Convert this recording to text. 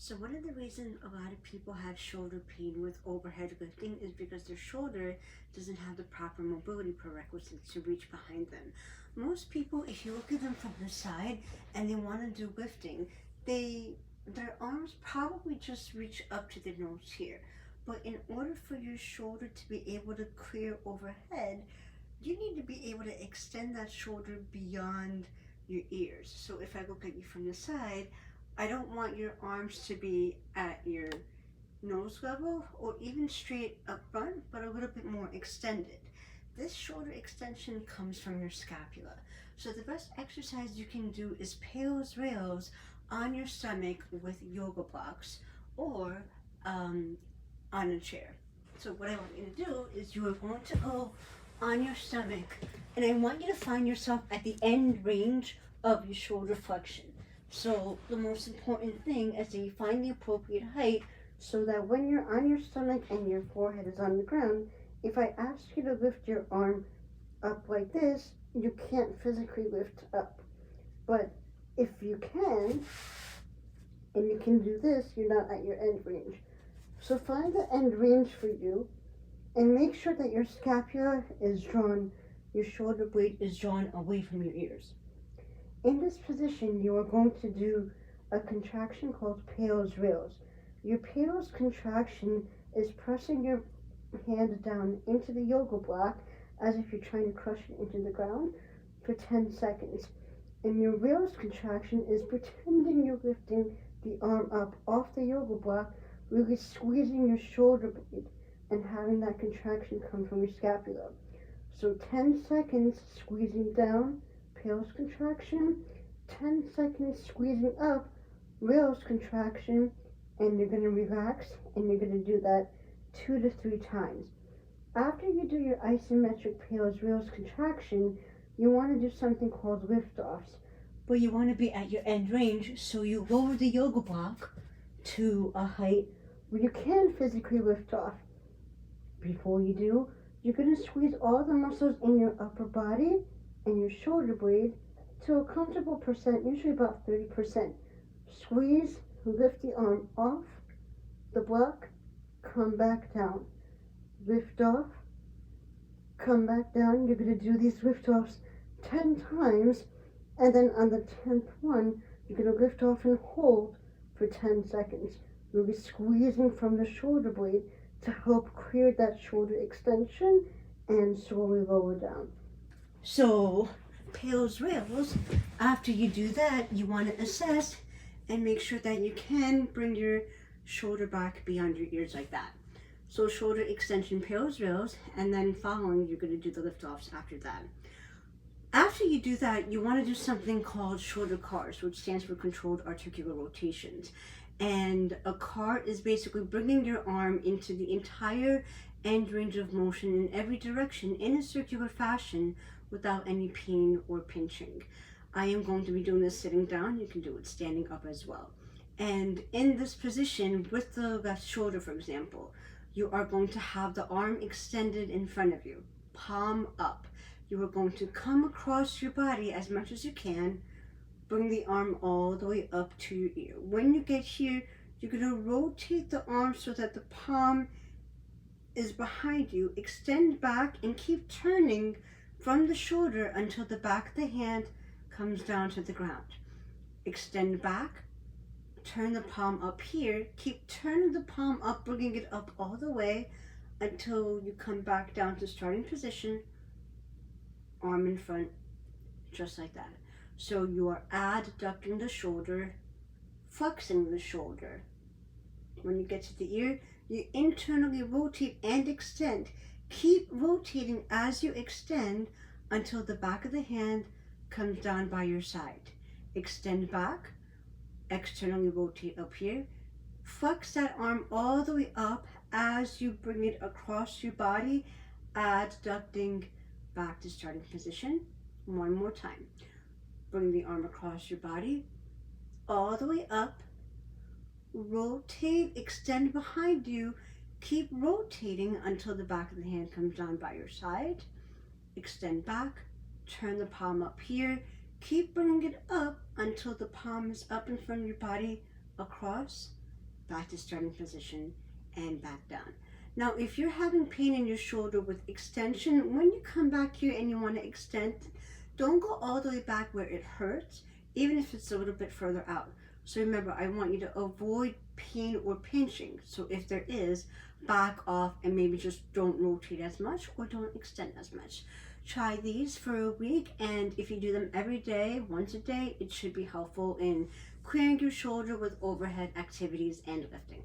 So one of the reasons a lot of people have shoulder pain with overhead lifting is because their shoulder doesn't have the proper mobility prerequisites to reach behind them. Most people, if you look at them from the side and they want to do lifting, their arms probably just reach up to their nose here. But in order for your shoulder to be able to clear overhead, you need to be able to extend that shoulder beyond your ears. So if I look at you from the side, I don't want your arms to be at your nose level or even straight up front, but a little bit more extended. This shoulder extension comes from your scapula. So the best exercise you can do is PAILS rails on your stomach with yoga blocks or on a chair. So what I want you to do is you are going to go on your stomach, and I want you to find yourself at the end range of your shoulder flexion. So the most important thing is that you find the appropriate height so that when you're on your stomach and your forehead is on the ground, if I ask you to lift your arm up like this, you can't physically lift up. But if you can, and you can do this, you're not at your end range. So find the end range for you and make sure that your scapula is drawn, your shoulder blade is drawn away from your ears. In this position, you are going to do a contraction called PAILS rails. Your PAILS contraction is pressing your hand down into the yoga block as if you're trying to crush it into the ground for 10 seconds. And your rails contraction is pretending you're lifting the arm up off the yoga block, really squeezing your shoulder blade and having that contraction come from your scapula. So 10 seconds squeezing down, PAILS contraction, 10 seconds squeezing up, rails contraction, and you're going to relax, and you're going to do that 2 to 3 times. After you do your isometric PAILS rails contraction, you want to do something called lift-offs, but you want to be at your end range, so you lower the yoga block to a height where you can physically lift off. Before you do, you're going to squeeze all the muscles in your upper body and your shoulder blade to a comfortable percent, usually about 30%. Squeeze, lift the arm off the block, come back down. Lift off, come back down. You're going to do these lift-offs 10 times, and then on the 10th one, you're going to lift off and hold for 10 seconds. You'll be squeezing from the shoulder blade to help clear that shoulder extension and slowly lower down. So, PAILS rails, after you do that, you want to assess and make sure that you can bring your shoulder back beyond your ears like that. So shoulder extension PAILS rails, and then following, you're going to do the lift-offs after that. After you do that, you want to do something called shoulder cars, which stands for controlled articular rotations. And a car is basically bringing your arm into the entire end range of motion in every direction in a circular fashion without any pain or pinching. I am going to be doing this sitting down. You can do it standing up as well. And in this position, with the left shoulder, for example, you are going to have the arm extended in front of you, palm up. You are going to come across your body as much as you can. Bring the arm all the way up to your ear. When you get here, you're going to rotate the arm so that the palm is behind you. Extend back and keep turning from the shoulder until the back of the hand comes down to the ground. Extend back, turn the palm up here, keep turning the palm up, bringing it up all the way until you come back down to starting position, arm in front, just like that. So you are adducting the shoulder, flexing the shoulder. When you get to the ear, you internally rotate and extend. Keep rotating as you extend until the back of the hand comes down by your side. Extend back, externally rotate up here. Flex that arm all the way up as you bring it across your body, adducting back to starting position. One more time. Bring the arm across your body, all the way up. Rotate, extend behind you. Keep rotating until the back of the hand comes down by your side. Extend back, turn the palm up here. Keep bringing it up until the palm is up in front of your body, across, back to starting position, and back down. Now, if you're having pain in your shoulder with extension, when you come back here and you want to extend, don't go all the way back where it hurts, even if it's a little bit further out. So remember, I want you to avoid pain or pinching. So if there is, back off and maybe just don't rotate as much or don't extend as much. Try these for a week, and if you do them every day, once a day, it should be helpful in clearing your shoulder with overhead activities and lifting.